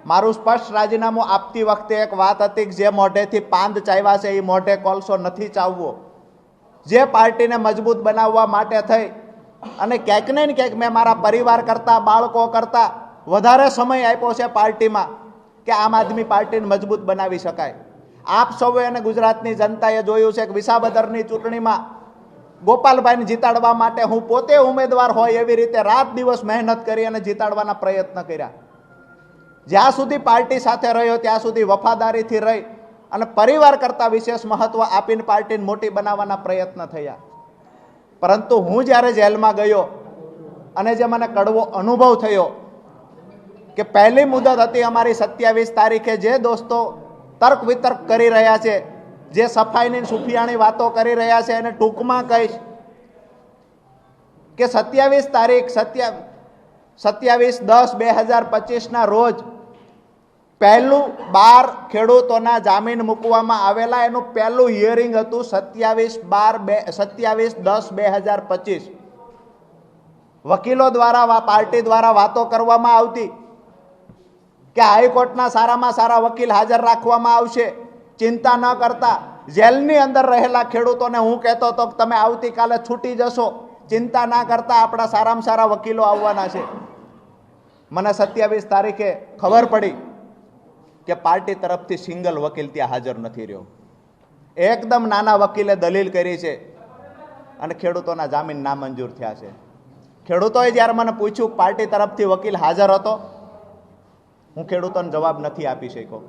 મારું સ્પષ્ટ રાજીનામું આપતી વખતે એક વાત હતી કે જે મોઢેથી પાંદ ચાવ્યા છે એ મોઢે કોલસો નથી ચાવવો. જે પાર્ટીને મજબૂત બનાવવા માટે થઈ અને ક્યાંક ને ક્યાંક મેં મારા પરિવાર કરતાં, બાળકો કરતાં વધારે સમય આપ્યો છે પાર્ટીમાં કે આમ આદમી પાર્ટીને મજબૂત બનાવી શકાય. આપ સૌએ અને ગુજરાતની જનતાએ જોયું છે કે વિસાવદરની ચૂંટણીમાં ગોપાલભાઈને જીતાડવા માટે હું પોતે ઉમેદવાર હોય એવી રીતે રાત દિવસ મહેનત કરી અને જીતાડવાના પ્રયત્ન કર્યા. જ્યાં સુધી પાર્ટી સાથે રહ્યો ત્યાં સુધી વફાદારીથી રહી અને પરિવાર કરતાં વિશેષ મહત્વ આપીને પાર્ટીને મોટી બનાવવાના પ્રયત્ન થયા. પરંતુ હું જ્યારે જેલમાં ગયો અને જે મને કડવો અનુભવ થયો કે પહેલી મુદત હતી અમારી 27 તારીખે, જે દોસ્તો તર્ક વિતર્ક કરી રહ્યા છે, જે સફાઈની સુફિયાણી વાતો કરી રહ્યા છે, એને ટૂંકમાં કહીશ કે 27 તારીખ 27/10/2025 રોજ પહેલું 12 ખેડૂતોના જામીન મૂકવામાં આવેલા. એનું પહેલું હિયરિંગ હતું 27/10/2025. વકીલો દ્વારા, પાર્ટી દ્વારા વાતો કરવામાં આવતી કે હાઈકોર્ટના સારામાં સારા વકીલ હાજર રાખવામાં આવશે, ચિંતા ન કરતા. જેલની અંદર રહેલા ખેડૂતોને હું કહેતો હતો કે તમે આવતીકાલે છૂટી જશો, ચિંતા ના કરતા, આપણા સારામાં સારા વકીલો આવવાના છે. મને 27 તારીખે ખબર પડી કે પાર્ટી તરફથી સિંગલ વકીલ ત્યાં હાજર નથી રહ્યો. એકદમ નાના વકીલે દલીલ કરી છે અને ખેડૂતોના જામીન નામંજૂર થયા છે. ખેડૂતોએ જ્યારે મને પૂછ્યું પાર્ટી તરફથી વકીલ હાજર હતો, હું ખેડૂતોને જવાબ નથી આપી શક્યો.